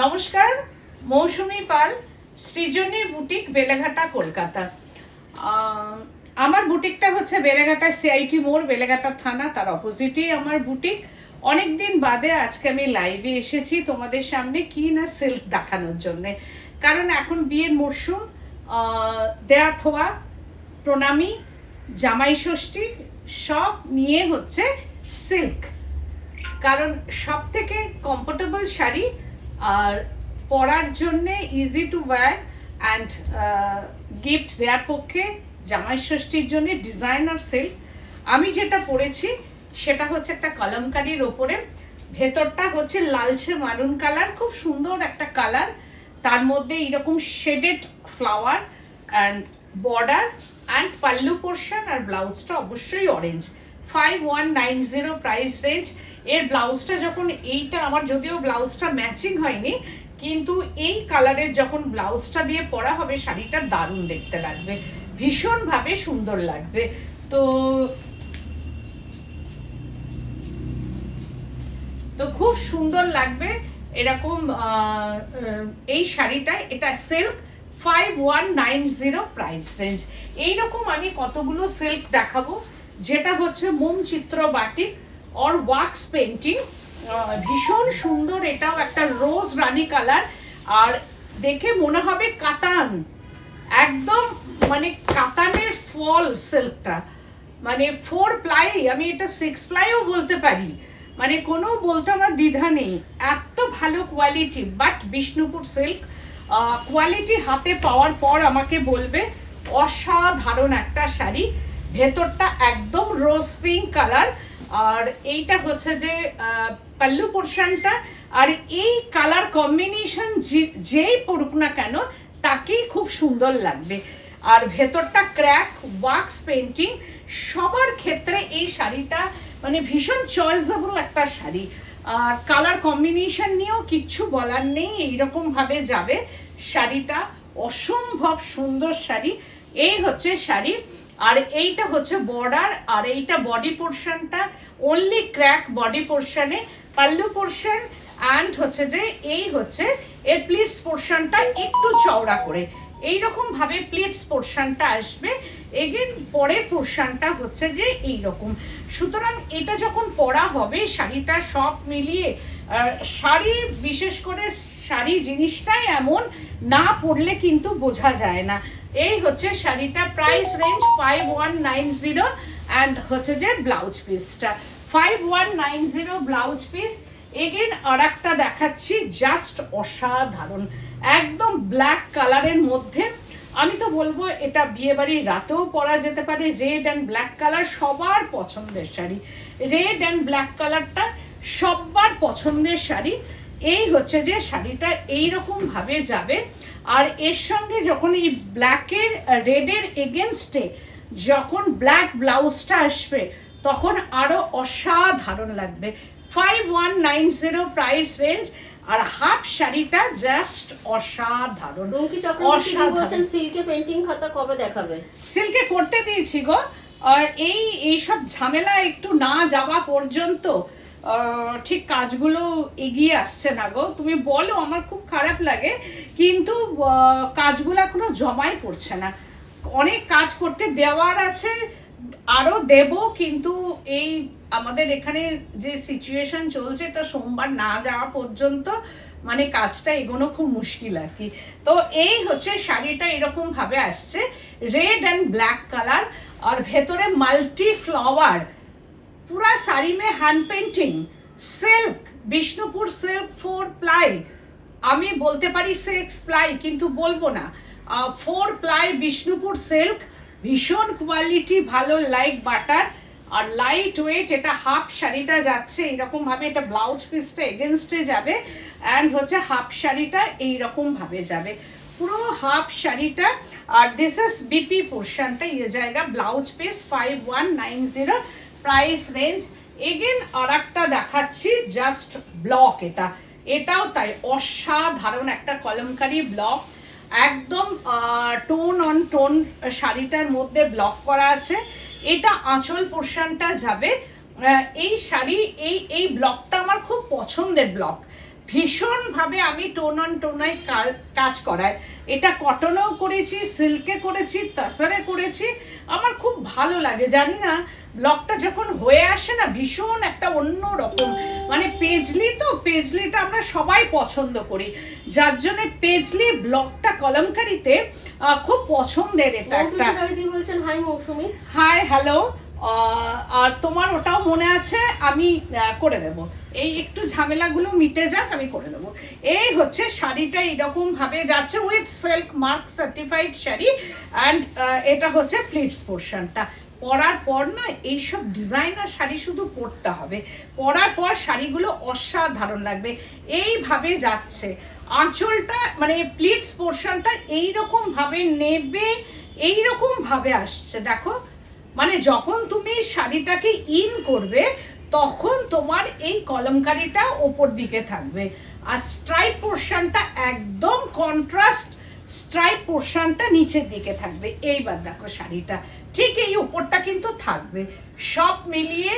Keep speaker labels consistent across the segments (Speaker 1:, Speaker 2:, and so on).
Speaker 1: নমস্কার, মৌসুমী পাল, সৃজনী বুটিক, বেলেঘাটা, কলকাতা। আমার বুটিকটা হচ্ছে বেলেঘাটা সিআইটি মোড়, বেলেঘাটা থানা, তার অপোজিটেই আমার বুটিক। অনেকদিন বাদে আজকে আমি লাইভে এসেছি তোমাদের সামনে, কি না সিল্ক দেখানোর জন্যে। কারণ এখন বিয়ের মরশুম, দেয়া থোয়া, প্রণামী, জামাই ষষ্ঠী সব নিয়ে হচ্ছে সিল্ক। কারণ সব থেকে কমফোর্টেবল শাড়ি আর পরার জন্যে easy to wire and gift দেওয়ার পক্ষে জামাই ষষ্ঠীর জন্য ডিজাইনার সিল্ক। আমি যেটা পরেছি সেটা হচ্ছে একটা কলমকারির ওপরে, ভেতরটা হচ্ছে লালচে মারুন কালার, খুব সুন্দর একটা কালার। তার মধ্যে এরকম shaded flower and border and pallu portion, আর ব্লাউজটা অবশ্যই অরেঞ্জ। 5190 price range. এর ব্লাউজটা যখন এইটা, আমার যদিও ব্লাউজটা ম্যাচিং হয়নি, কিন্তু এই কালারের যখন ব্লাউজটা দিয়ে পরা হবে শাড়িটা দারুণ দেখতে লাগবে, ভীষণভাবে সুন্দর লাগবে। তো খুব সুন্দর লাগবে এরকম এই শাড়িটা। এটা সিল্ক, 5190 প্রাইস রেঞ্জ। এইরকম আমি কতগুলো সিল্ক দেখাবো, যেটা হচ্ছে মোম চিত্র বাটিক অর ওয়াক্স পেন্টিং, ভীষণ সুন্দর। এটাও একটা রোজ রানী কালার, আর দেখে মনে হবে কাতান, একদম মানে কাতানের ফল সিল্কটা, মানে 4 প্লাই, আমি এটা 6 প্লাইও বলতে পারি, মানে কোনো বলতে আমার দ্বিধা নেই, এত ভালো quality. But Bishnupur silk quality হাতে পাওয়ার পর আমাকে বলবে অসাধারণ একটা শাড়ি। ভেতরটা একদম রোজ পিঙ্ক কালার, আর এইটা হচ্ছে যে পাল্লু পোর্শনটা। আর এই কালার কম্বিনেশন যেই পড়ুক না কেন তাকেই খুব সুন্দর লাগবে। আর ভেতরটা ক্র্যাক ওয়াক্স পেন্টিং, সবার ক্ষেত্রে এই শাড়িটা মানে ভীষণ চয়েসেবল একটা শাড়ি। আর কালার কম্বিনেশন নিয়েও কিচ্ছু বলার নেই, এইরকম ভাবে যাবে শাড়িটা, অসম্ভব সুন্দর শাড়ি। এই হচ্ছে শাড়ি, আর এইটা হচ্ছে বর্ডার, আর এইটা বডি পোর্শনটা অনলি ক্র্যাক বডি পোর্শনে, পাল্লু পোর্শন অ্যান্ড হচ্ছে যে এই হচ্ছে এর প্লিটস পোর্শনটা একটু চওড়া করে, এইরকম ভাবে প্লিটস পোর্শনটা আসবে। এগেন পরের পোর্শনটা হচ্ছে যে এইরকম। সুতরাং এটা যখন পরা হবে শাড়িটা সব মিলিয়ে, শাড়ি বিশেষ করে শাড়ি জিনিসটাই এমন, না পরলে কিন্তু বোঝা যায় না। এই হচ্ছে শাড়িটা, প্রাইস রেঞ্জ 5190 অ্যান্ড হচ্ছে যে ব্লাউজ পিসটা 5190 ব্লাউজ পিস। এগেন আর একটা দেখাচ্ছি, জাস্ট অসাধারণ, একদম ব্ল্যাক কালারের মধ্যে। আমি তো বলবো এটা বিয়ে বাড়ির রাতেও পরা যেতে পারে। রেড অ্যান্ড ব্ল্যাক কালার সবার পছন্দের শাড়ি, রেড অ্যান্ড ব্ল্যাক কালারটা সবার পছন্দের শাড়ি। এই হচ্ছে যে শাড়িটা এইরকম ভাবে যাবে, আর এর সঙ্গে যখন এই ব্ল্যাকের রেডের এগেনস্টে যখন ব্ল্যাক ব্লাউজটা আসবে তখন আরো অসাধারণ লাগবে। 5190 প্রাইস রেঞ্জ, আর হাফ শাড়িটা জাস্ট অসাধারণ।
Speaker 2: বলছেন সিল্কে পেন্টিং খাতা কবে দেখাবে?
Speaker 1: সিল্কে করতে দিয়েছি গো, এইসব ঝামেলা একটু না যাওয়া পর্যন্ত ঠিক কাজগুলো এগিয়ে আসছে না গো। তুমি বলো, আমার খুব খারাপ লাগে, কিন্তু কাজগুলো এখনো জমাই পড়ছে না। অনেক কাজ করতে দেওয়ার আছে, আরো দেব, কিন্তু এই আমাদের এখানে যে সিচুয়েশন চলছে, তা সোমবার না যাওয়া পর্যন্ত মানে কাজটা এগোনো খুব মুশকিল আর কি। তো এই হচ্ছে শাড়িটা, এরকম ভাবে আসছে, রেড অ্যান্ড ব্ল্যাক কালার, আর ভেতরে মাল্টি ফ্লাওয়ার, পুরা শাড়ি মে hand painting, silk, Bishnupur silk 4 ply. আমি বলতে পারি 6 প্লাই, কিন্তু বলবো না, 4 প্লাই বিষ্ণুপুর সিল্ক, ভীষণ কোয়ালিটি ভালো, লাইক বাটার, আর লাইট ওয়েট। এটা হাফ শাড়িটা যাচ্ছে এইরকম ভাবে, এটা ব্লাউজ পিসটা এগেনস্টে যাবে, অ্যান্ড হচ্ছে হাফ শাড়িটা এইরকম ভাবে যাবে, পুরো হাফ শাড়িটা। আর দিস ইজ বিপি পোর্শনটা, এই জায়গা blouse piece 5190 price range. Again আর একটা দেখাচ্ছি, জাস্ট ব্লক, এটাও তাই অসাধারণ একটা কলমকারি ব্লক, একদম টোন অন টোন শাড়িটার মধ্যে ব্লক করা আছে। এটা আঁচল পোর্শনটা যাবে। এই শাড়ি এই ব্লকটা আমার খুব পছন্দের ব্লক, ভীষণভাবে আমি টোন অন টোনায় কাজ করায়। এটা কটনেও করেছি, সিল্কে করেছি, তাসারে করেছি। আমার খুব ভালো লাগে। জানি না ব্লগটা যখন হয়ে আসে না ভীষণ একটা অন্য রকম, মানে পেজলি তো, পেজলিটা আমরা সবাই পছন্দ করি, যার জন্য পেজলি ব্লগটা কলমকারিতে খুব পছন্দের। এটা একটা
Speaker 2: বলছেন হাই মৌসুমী,
Speaker 1: হাই হ্যালো। আর তোমার ওটাও মনে আছে, আমি করে দেব, এই একটু ঝামেলাগুলো মিটে যাক, আমি করে দেবো। এই হচ্ছে শাড়িটা এরকম ভাবে যাচ্ছে with silk mark certified sari, and এটা হচ্ছে প্লিটস পোর্শনটা। পরার পর না এইসব ডিজাইনার শাড়ি শুধু পরতে হবে, পরার পর শাড়িগুলো অসাধারণ লাগবে। এইভাবে যাচ্ছে আঁচলটা, মানে প্লিটস পোর্শনটা এইরকম ভাবে নেবে, এইরকম ভাবে আসছে। দেখো, মানে যখন তুমি শাড়িটাকে ইন করবে তখন তোমার এই কলমকারিটা ওপর দিকে থাকবে, আর স্ট্রাইপ পোর্শনটা একদম কন্ট্রাস্ট, স্ট্রাইপ পোর্শনটা নিচের দিকে থাকবে। এইবার দেখো শাড়িটা ঠিক এই উপরটা কিন্তু থাকবে। সব মিলিয়ে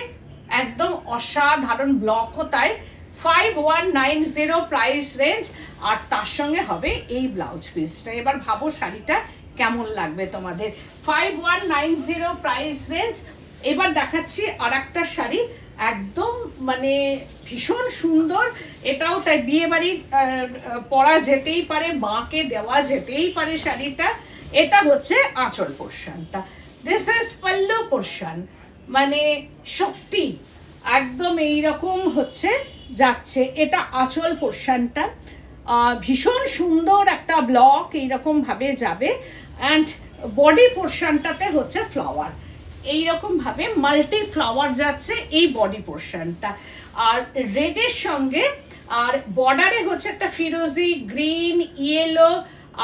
Speaker 1: একদম অসাধারণ। ব্লকও তাই 5190 প্রাইস রেঞ্জ, আর তার সঙ্গে হবে এই ব্লাউজ পিসটা। এবার ভাবো শাড়িটা কেমন লাগবে তোমাদের। 5190 প্রাইস রেঞ্জ। এবার দেখাচ্ছি আর একটা শাড়ি, একদম মানে ভীষণ সুন্দর। এটাও তাই বিয়ে বাড়ির পরা যেতেই পারে, মাকে দেওয়া যেতেই পারে শাড়িটা। এটা হচ্ছে আঁচল পোর্শনটা, দিস ইজ পাল্লু পোর্শন, মানে সত্যি একদম এইরকম হচ্ছে যাচ্ছে। এটা আঁচল পোর্শনটা, ভীষণ সুন্দর একটা ব্লক এইরকম ভাবে যাবে। অ্যান্ড বডি পোর্শনটাতে হচ্ছে ফ্লাওয়ার, এইরকম ভাবে মাল্টি ফ্লাওয়ার যাচ্ছে এই বডি পোর্শনটা। আর রেডের সঙ্গে, আর বর্ডারে হচ্ছে একটা ফিরোজি, গ্রিন, ইয়েলো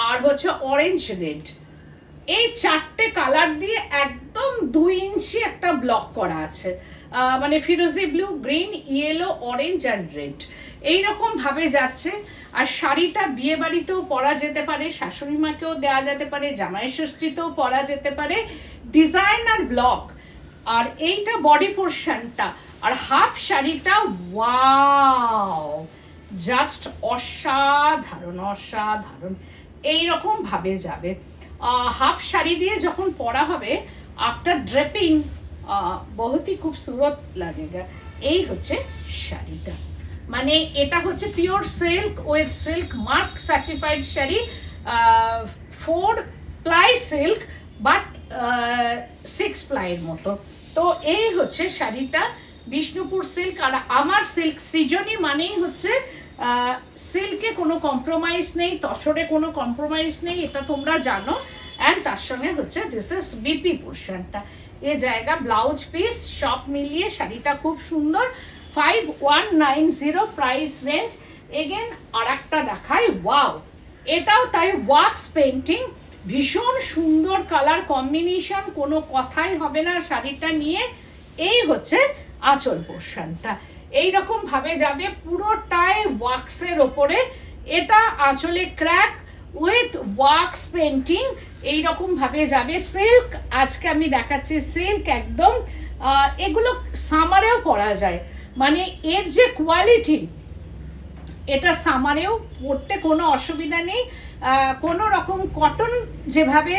Speaker 1: আর হচ্ছে অরেঞ্জ রেড, এই চারটে কালার দিয়ে একদম 2 ইঞ্চি একটা ব্লক করা আছে। মানে ফিরোজি blue, green, yellow, orange and red, এইরকম ভাবে যাচ্ছে। আর শাড়িটা বিয়ে বাড়িতেও পরা যেতে পারে, শাশুড়ি মাকেও দেওয়া যেতে পারে, জামাই ষষ্ঠীতেও পরা যেতে পারে। Designer block. আর এইটা বডি পোর্শনটা, আর হাফ শাড়িটা ওয়াও, জাস্ট অসাধারণ অসাধারণ, এইরকম ভাবে যাবে। হাফ শাড়ি দিয়ে যখন পরা হবে আফটার ড্রেপিং বহুতই খুবসুরত লাগেগা। এই হচ্ছে শাড়িটা, মানে এটা হচ্ছে pure silk with silk mark certified sari, 4 ply silk but 6 প্লাইয়ের মতো। তো এই হচ্ছে শাড়িটা, বিষ্ণুপুর সিল্ক। আর আমার সিল্ক সৃজনী মানেই হচ্ছে সিল্কে কোনো কম্প্রোমাইজ নেই, তসরে কোনো কম্প্রোমাইজ নেই, এটা তোমরা জানো। অ্যান্ড তার সঙ্গে হচ্ছে দিস ইজ বিপি পোর্শনটা, এ জায়গা ব্লাউজ পিস, সব মিলিয়ে শাড়িটা খুব সুন্দর। 5190 প্রাইস রেঞ্জ। এগেন আর একটা দেখাই, ওয়াও, এটাও তাই ওয়াক্স পেন্টিং, ভীষণ সুন্দর কালার কম্বিনেশন, কোনো কথাই হবে না শাড়িটা নিয়ে। এই হচ্ছে আঁচল পোর্শনটা, এইরকম ভাবে যাবে পুরোটাই ওয়াক্সের ওপরে। এটা আঁচলে ক্র্যাক উইথ ওয়াক্স পেন্টিং, এইরকম ভাবে যাবে। সিল্ক আজকে আমি দেখাচ্ছি, সিল্ক একদম। এগুলো সামারেও পরা যায়, মানে এর যে কোয়ালিটি, এটা সামারেও পরতে কোনো অসুবিধা নেই। কোনো রকম কটন যেভাবে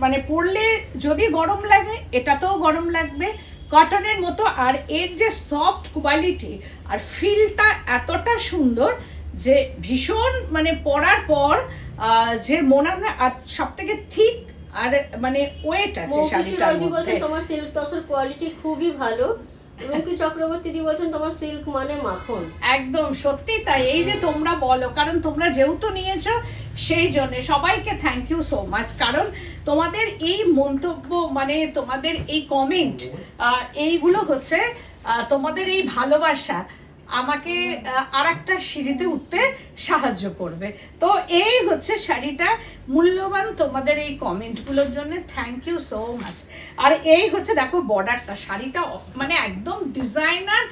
Speaker 1: মানে পরলে যদি গরম লাগে, এটাতেও গরম লাগবে কটনের মতো। আর এর যে সফট কোয়ালিটি আর ফিলটা এতটা সুন্দর যে ভীষণ, মানে পরার পর যে মনে হয়। আর সব থেকে ঠিক আর মানে ওয়েট আছে শাড়িটার মধ্যে।
Speaker 2: তোমার সিল্ক তসর কোয়ালিটি খুবই ভালো। রুমকি চক্রবর্তী দি বলছেন তোমার সিল্ক মানে মাখন।
Speaker 1: একদম সত্যি তাই, এই যে তোমরা বলো, কারণ তোমরা যেহেতু নিয়েছো সেই জন্য সবাইকে থ্যাংক ইউ সো মাচ। কারণ তোমাদের এই মন্তব্য, মানে তোমাদের এই কমেন্ট, এইগুলো হচ্ছে তোমাদের এই ভালোবাসা আমাকে আর একটা সিঁড়িতে উঠতে সাহায্য করবে। তো এই হচ্ছে শাড়িটা, মূল্যবান তোমাদের এই কমেন্টগুলোর জন্য থ্যাংক ইউ সো মাচ। আর এই হচ্ছে দেখো বর্ডারটা, শাড়িটা মানে একদম ডিজাইনার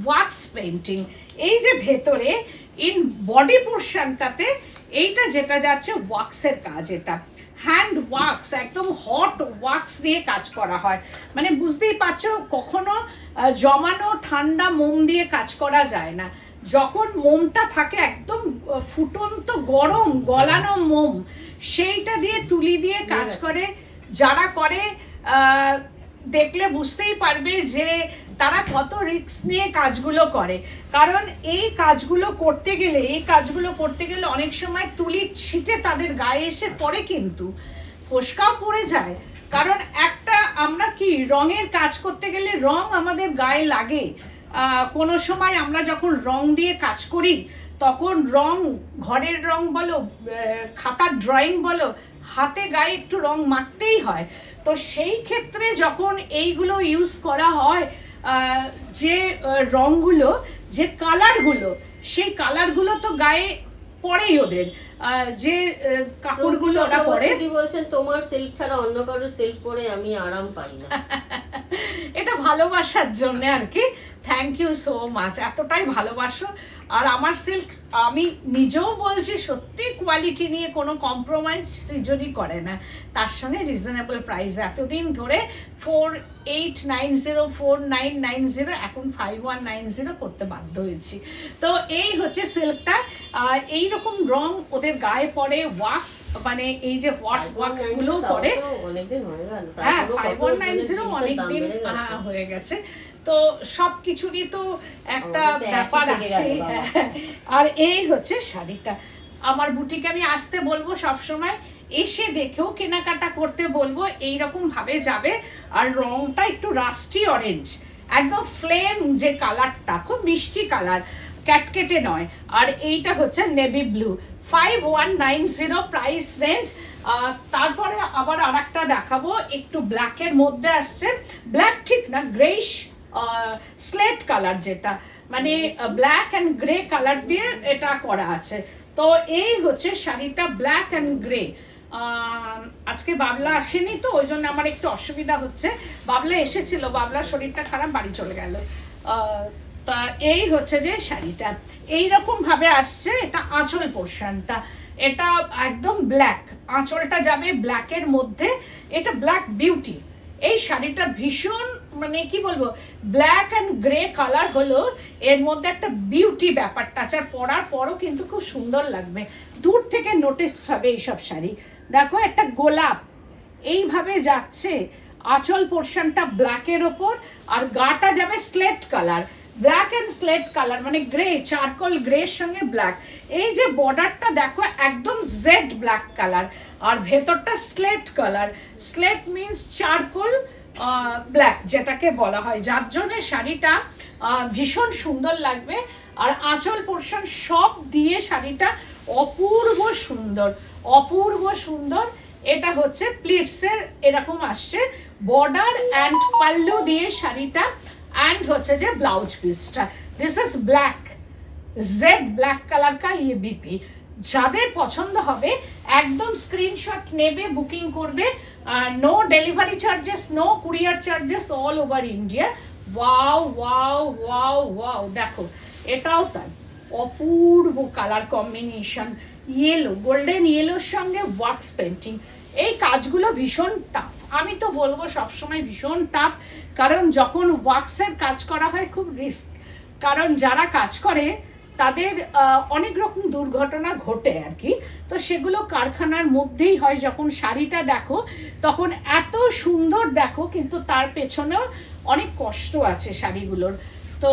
Speaker 1: ওয়াক্স পেন্টিং। এই যে ভেতরে ইন বডি পোর্শনটাতে এইটা যেটা যাচ্ছে ওয়াক্সের কাজ, এটা হ্যান্ড ওয়াক্স, একদম হট ওয়াক্স দিয়ে কাজ করা হয়। মানে বুঝতেই পারছো, কখনো জমানো ঠান্ডা মোম দিয়ে কাজ করা যায় না। যখন মোমটা থাকে একদম ফুটন্ত গরম গলানো মোম, সেইটা দিয়ে তুলি দিয়ে কাজ করে যারা করে, দেখলে বুঝতেই পারবে যে তারা কত রিস্ক নিয়ে কাজগুলো করে। কারণ এই কাজগুলো করতে গেলে অনেক সময় তুলির ছিটে তাদের গায়ে এসে পড়ে, কিন্তু ফোসকাও পড়ে যায়। কারণ একটা আমরা কি রঙের কাজ করতে গেলে রং আমাদের গায়ে লাগে, কোনো সময় আমরা যখন রং দিয়ে কাজ করি তখন রং, ঘরের রং বলো, খাতার ড্রয়িং বলো, হাতে গায়ে একটু রং মাখতেই হয়। তো সেই ক্ষেত্রে যখন এইগুলো ইউজ করা হয়, যে রংগুলো, যে কালারগুলো, সেই কালারগুলো তো গায়ে পড়েই ওদের, যে কাপড়গুলো ওরা পরে।
Speaker 2: বলছেন তোমার সিল্ক ছাড়া অন্য কারোর সিল্ক পরে আমি আরাম পাই না।
Speaker 1: এটা ভালোবাসার জন্য আর কি। থ্যাংক ইউ সো মাচ, এতটাই ভালোবাসো। আর আমার সিল্ক, আমি নিজেও বলছি, সত্যি কোয়ালিটি নিয়ে কোনো কম্প্রোমাইজ সৃজনই করে না, তার সঙ্গে রিজনেবল প্রাইস। এতদিন ধরে 4890, 4990, এখন 5190 করতে বাধ্য হয়েছি। তো এই হচ্ছে সিল্কটা। এইরকম রং ওদের গায়ে পড়ে, ওয়াক্স, মানে এই যে ওয়াক্স গুলো পড়ে। হ্যাঁ, 5190 অনেকদিন হয়ে গেছে। তো সব কিছুরই তো একটা ব্যাপার আছে। আর এই হচ্ছে শাড়িটা। আমার বুটিকে আমি আসতে বলবো সবসময়, এসে দেখেও কেনাকাটা করতে বলবো। এইরকম ভাবে যাবে। আর রংটা একটু রাস্টি অরেঞ্জ, একদম ফ্লেম যে কালারটা, খুব মিষ্টি কালার, ক্যাটকেটে নয়। আর এইটা হচ্ছে নেভি ব্লু, 5190 প্রাইস রেঞ্জ। তারপরে আবার আরেকটা দেখাবো, একটু ব্ল্যাকের মধ্যে আসছে, ব্ল্যাক ঠিক না, গ্রেইশ স্লেট কালার, যেটা মানে ব্ল্যাক অ্যান্ড গ্রে কালার দিয়ে এটা করা আছে। তো এই হচ্ছে শাড়িটা, ব্ল্যাক অ্যান্ড গ্রে। আজকে বাবলা আসেনি তো ওই জন্য আমার একটু অসুবিধা হচ্ছে। বাবলা এসেছিল, বাবলার শরীরটা খারাপ, বাড়ি চলে গেল। তা এই হচ্ছে যে শাড়িটা এইরকম ভাবে আসছে। এটা আঁচল পোর্শনটা, এটা একদম ব্ল্যাক, আঁচলটা যাবে ব্ল্যাকের মধ্যে। এটা ব্ল্যাক বিউটি। এই শাড়িটা ভীষণ, মানে কি বলবো, ব্ল্যাক অ্যান্ড গ্রে কালার হলো, এর মধ্যে একটা বিউটি ব্যাপারটা আছে। আর পরার পরও কিন্তু খুব সুন্দর লাগবে, দূর থেকে নোটিস হবে এইসব শাড়ি। দেখো একটা গোলাপ এইভাবে যাচ্ছে, আঁচল পোর্শনটা ব্ল্যাকের ওপর, আর গাটা যাবে slate colour, black and slate colour, মানে গ্রে, চারকোল গ্রের সঙ্গে ব্ল্যাক। এই যে বর্ডারটা দেখো একদম জেড ব্ল্যাক কালার, আর ভেতরটা slate colour. Slate means charcoal black যেটাকে বলা হয়, যার জন্য শাড়িটা ভীষণ সুন্দর লাগবে। আর আঁচল পোর্শন সব দিয়ে শাড়িটা অপূর্ব সুন্দর, অপূর্ব সুন্দর। এটা হচ্ছে প্লিটসের এরকম আসছে বর্ডার অ্যান্ড পাল্লু দিয়ে শাড়িটা, অ্যান্ড হচ্ছে যে ব্লাউজ পিসটা। This is black, jet black colour কা ইয়ে বিপি। যাদের পছন্দ হবে একদম স্ক্রিনশট নেবে, বুকিং করবে। No delivery charges, no courier charges, all over India. Wow wow wow wow, দেখো এটাও তাই, অপূর্ব কালার কম্বিনেশন, ইয়েলো, গোল্ডেন ইয়েলোর সঙ্গে ওয়াক্স পেন্টিং। এই কাজগুলো ভীষণ টাফ, আমি তো বলবো সবসময় ভীষণ টাফ। কারণ যখন ওয়াক্সের কাজ করা হয় খুব রিস্ক, কারণ যারা কাজ করে তাদের অনেক রকম দুর্ঘটনা ঘটে আর কি। তো সেগুলো কারখানার মধ্যেই হয়। যখন শাড়িটা দেখো তখন এত সুন্দর দেখো, কিন্তু তার পেছনেও অনেক কষ্ট আছে শাড়িগুলোর। তো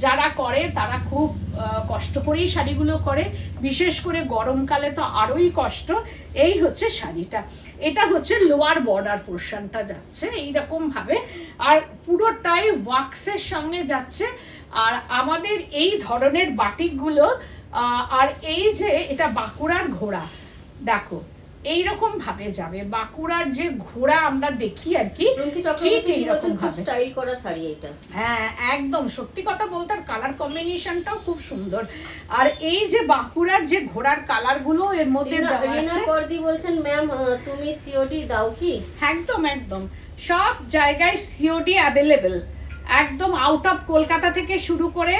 Speaker 1: যারা করে তারা খুব কষ্ট করেই শাড়িগুলো করে, বিশেষ করে গরমকালে তো আরোই কষ্ট। এই হচ্ছে শাড়িটা, এটা হচ্ছে লোয়ার বর্ডার পোর্শনটা যাচ্ছে এইরকম ভাবে, আর পুরোটাই ওয়াক্সের সঙ্গে যাচ্ছে। আর আমাদের এই ধরনের বাটিকগুলো, আর এই যে এটা বাঁকুড়ার ঘোড়া, দেখো এইরকম ভাবে যাবে, বাঁকুড়ার যে ঘোড়া আমরা দেখি আর কি, ঠিক এইরকম ভাবে
Speaker 2: স্টাইল করা শাড়ি এটা।
Speaker 1: হ্যাঁ একদম সত্যি কথা বলতে, আর কালার কম্বিনেশনটাও খুব সুন্দর। আর এই যে বাঁকুড়ার যে ঘোড়ার কালার গুলো এর মধ্যে
Speaker 2: রিনা করদি বলছেন, ম্যাম তুমি সিওডি দাও কি?
Speaker 1: একদম একদম, সব জায়গায় সিওডি অ্যাভেলেবেল, একদম আউট অফ কলকাতা থেকে শুরু করে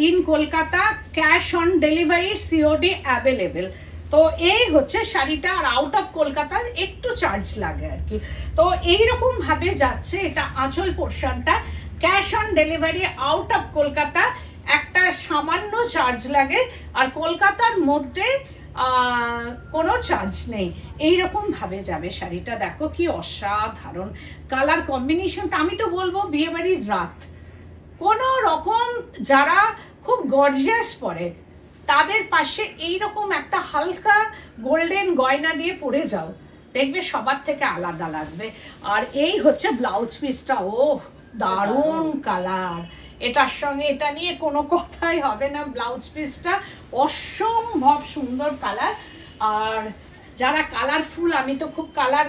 Speaker 1: in Kolkata, cash on delivery, COD available. তো এই হচ্ছে শাড়িটা। আর আউট অফ কলকাতা একটু চার্জ লাগে আর কি। তো এইরকম ভাবে যাচ্ছে, এটা আঁচল পোর্শনটা, cash on delivery out of Kolkata, একটা সামান্য চার্জ লাগে, আর কলকাতার মধ্যে কোনো চার্জ নেই। এইরকম ভাবে যাবে শাড়িটা। দেখো কি অসাধারণ কালার কম্বিনেশনটা, আমি তো বলবো বিয়েবাড়ির রাত। কোনো রকম যারা খুব গর্জিয়াস পরে তাদের পাশে এইরকম একটা হালকা গোল্ডেন গয়না দিয়ে পরে যাও, দেখবে সবার থেকে আলাদা লাগবে। আর এই হচ্ছে ব্লাউজ পিসটা, ও দারুণ কালার, এটার সঙ্গে এটা নিয়ে কোনো কথাই হবে না। ব্লাউজ পিসটা অসম্ভব সুন্দর কালার। আর যারা কালারফুল, আমি তো খুব কালার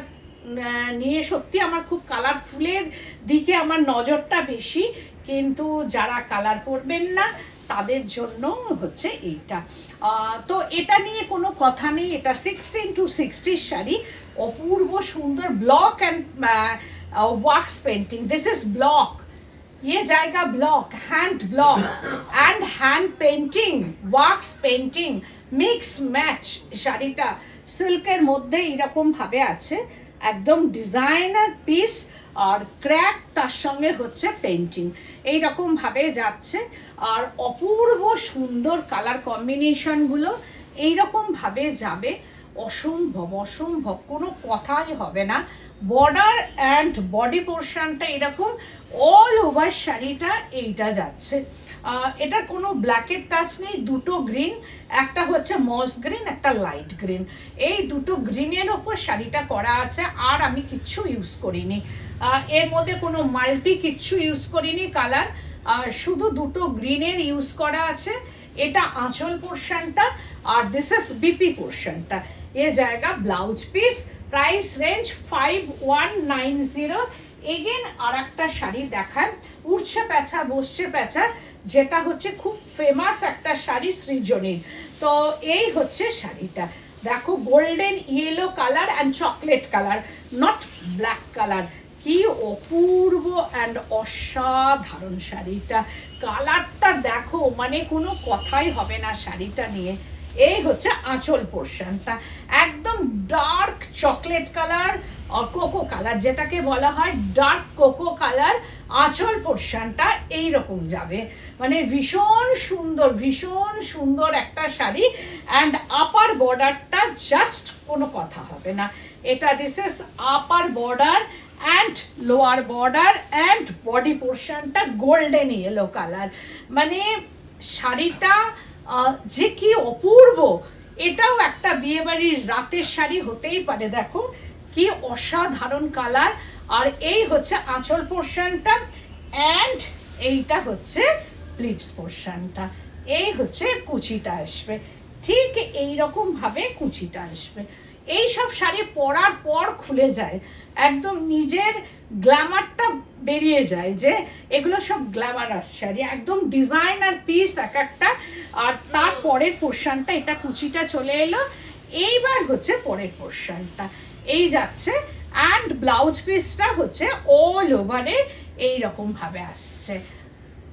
Speaker 1: নিয়ে সত্যি আমার খুব কালারফুলের দিকে আমার নজরটা বেশি, কিন্তু যারা কালার পরবেন না তাদের জন্য হচ্ছে এইটা। তো এটা নিয়ে কোনো কথা নেই, এটা 16x60 শাড়ি, অপূর্ব সুন্দর block and wax painting. This is block, ये जाएगा block, hand block and hand painting, wax painting, mix match. শাড়িটা সিল্কের মধ্যে এরকম ভাবে আছে, একদম ডিজাইনার পিস, আর ক্র্যাক তার সঙ্গে হচ্ছে পেন্টিং, এইরকম ভাবে যাচ্ছে। আর অপূর্ব সুন্দর কালার কম্বিনেশনগুলো এইরকম ভাবে যাবে, অসম্ভব অসম্ভব, কোনো কথাই হবে না। বর্ডার অ্যান্ড বডি পোর্শনটা এরকম অল ওভার শাড়িটা এইটা যাচ্ছে। এটার কোনো ব্ল্যাকের টাচ নেই, দুটো গ্রিন, একটা হচ্ছে মস গ্রিন, একটা লাইট গ্রিন, এই দুটো গ্রিনের ওপর শাড়িটা করা আছে। আর আমি কিচ্ছু ইউজ করিনি, এর মধ্যে কোনো মাল্টি কিচ্ছু ইউজ করিনি কালার, শুধু দুটো গ্রিনের ইউজ করা আছে। এটা আঁচল পোর্শনটা, আর দিস ইজ বিপি পোর্শনটা। এ জায়গা blouse piece, price range 5190। Again আর একটা শাড়ি দেখান, উড়ছে পেঁচা বসছে পেঁচা, যেটা হচ্ছে খুব ফেমাস একটা শাড়ি সৃজনীর। তো এই হচ্ছে শাড়িটা, দেখো golden yellow colour and chocolate colour, not black colour. কি অপূর্ব অ্যান্ড অসাধারণ শাড়িটা, কালারটা দেখো, মানে কোনো কথাই হবে না শাড়িটা নিয়ে। এই হচ্ছে আঁচল পোর্শনটা, একদম ডার্ক চকলেট কালার আর কোকো কালার, যেটাকে বলা হয় ডার্ক কোকো কালার। আঁচল পোর্শনটা এইরকম যাবে, মানে ভীষণ সুন্দর ভীষণ সুন্দর একটা শাড়ি। অ্যান্ড আপার বর্ডারটা জাস্ট কোনো কথা হবে না, এটা this is upper border and lower border and body পোর্শনটা গোল্ডেন ইয়েলো কালার। মানে শাড়িটা যে কি অপূর্ব, এটাও একটা বিয়েবাড়ির রাতের শাড়ি হতেই পারে। দেখো কি অসাধারণ কালার। আর এই হচ্ছে আঁচল পোর্শনটা, অ্যান্ড এইটা হচ্ছে প্লিটস পোর্শনটা। এই হচ্ছে কুচিটা আসবে, ঠিক এইরকম ভাবে কুচিটা আসবে। এই সব শাড়ি পরার পর খুলে যায়, একদম নিজের গ্ল্যামারটা বেরিয়ে যায়, যে এগুলো সব গ্ল্যামারাস শাড়ি, একদম ডিজাইনার পিস এক একটা। আর তার পরের পোর্শনটা, এটা কুচিটা চলে এলো, এইবার হচ্ছে পরের পোর্শনটা এই যাচ্ছে। অ্যান্ড ব্লাউজ পিসটা হচ্ছে অল ওভারে এইরকম ভাবে আসছে।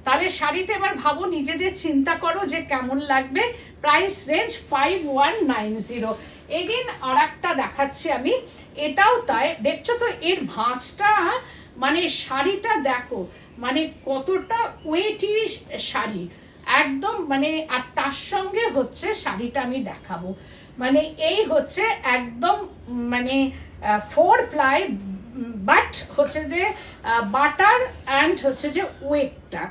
Speaker 1: তাহলে শাড়িতে এবার ভাবো, নিজেদের চিন্তা করো যে কেমন লাগবে। Price range 5190। এগেন আর একটা দেখাচ্ছি আমি, এটাও তাই। দেখছো তো এর ভাঁজটা, মানে শাড়িটা দেখো, মানে কতটা ওয়েটি শাড়ি একদম, মানে আর তার সঙ্গে হচ্ছে শাড়িটা আমি দেখাবো, মানে এই হচ্ছে একদম মানে 4 প্লাই, বাট হচ্ছে যে বাটার অ্যান্ড হচ্ছে যে ওয়েটটা,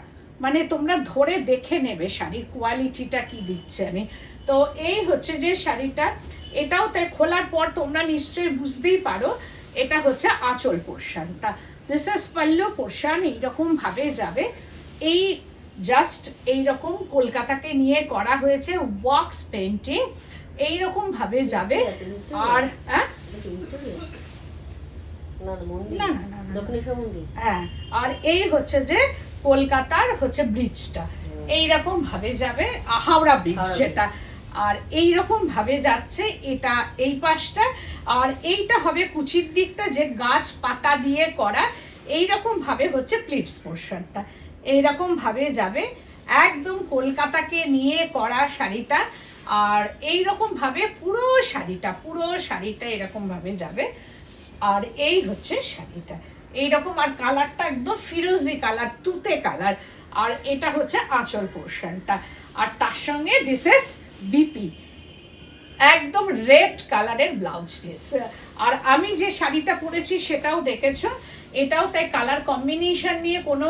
Speaker 1: মানে তোমরা ধরে দেখে নেবে শাড়ির কোয়ালিটিটা কি দিচ্ছে আমি। তো এই হচ্ছে যে শাড়িটা, এটাও তাই খোলার পর তোমরা নিশ্চয়ই বুঝতেই পারো। এটা হচ্ছে আঁচল পোর্শনটা, দিস ইজ পাল্লু পোর্শন, এইরকম ভাবে যাবে। এই জাস্ট এইরকম কলকাতাকে নিয়ে করা হয়েছে ওয়াক্স পেন্টিং, এইরকম ভাবে যাবে। আর হ্যাঁ, আর এই হচ্ছে যে কলকাতার হচ্ছে ব্রিজটা, এইরকম ভাবে যাবে, হাওড়া ব্রিজ যেটা, আর এইরকম ভাবে যাচ্ছে এটা এই পাশটা। আর এইটা হবে কুচির দিকটা, যে গাছ পাতা দিয়ে করা, এইরকম ভাবে হচ্ছে প্লিটস পোর্শনটা, এইরকম ভাবে যাবে, একদম কলকাতাকে নিয়ে করা শাড়িটা। আর এইরকম ভাবে পুরো শাড়িটা এরকম ভাবে যাবে। আর এই হচ্ছে শাড়িটা এইরকম, আর কালারটা একদম ফিরোজি কালার, তুতে কালার। আর এটা হচ্ছে আঁচল পোর্শনটা, আর তার সঙ্গে দিস ইজ বিপি, একদম রেড কালারের ব্লাউজ পিস। আর আমি যে শাড়িটা পরেছি সেটাও দেখেছো, এটাও তাই কালার কম্বিনেশন নিয়ে কোনো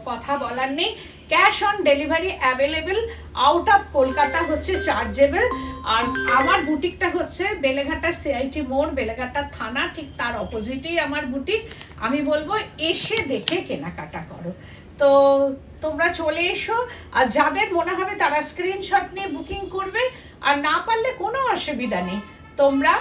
Speaker 1: কথা বলার নেই। Cash on delivery available, out of Kolkata হচ্ছে চার্জেবল। আর আমার বুটিকটা হচ্ছে বেলেঘাটা সিআইটি মোড়, বেলেঘাটা থানা, ঠিক তার অপোজিটেই আমার বুটিক। আমি বলবো এসে দেখে কেনাকাটা করো। তো তোমরা চলে এসো, আর যাদের মনে হবে তারা স্ক্রিনশট নিয়ে বুকিং করবে, আর না পারলে কোনো অসুবিধা নেই, তোমরা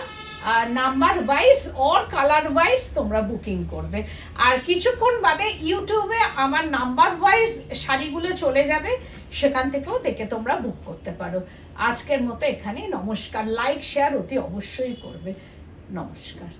Speaker 1: number wise or colour wise তোমরা বুকিং করবে। আর কিছুক্ষণ বাদে ইউটিউবে আমার নাম্বার ওয়াইজ শাড়িগুলো চলে যাবে, সেখান থেকেও দেখে তোমরা বুক করতে পারো। আজকের মতো এখানে নমস্কার। লাইক শেয়ার অতি অবশ্যই করবে। নমস্কার।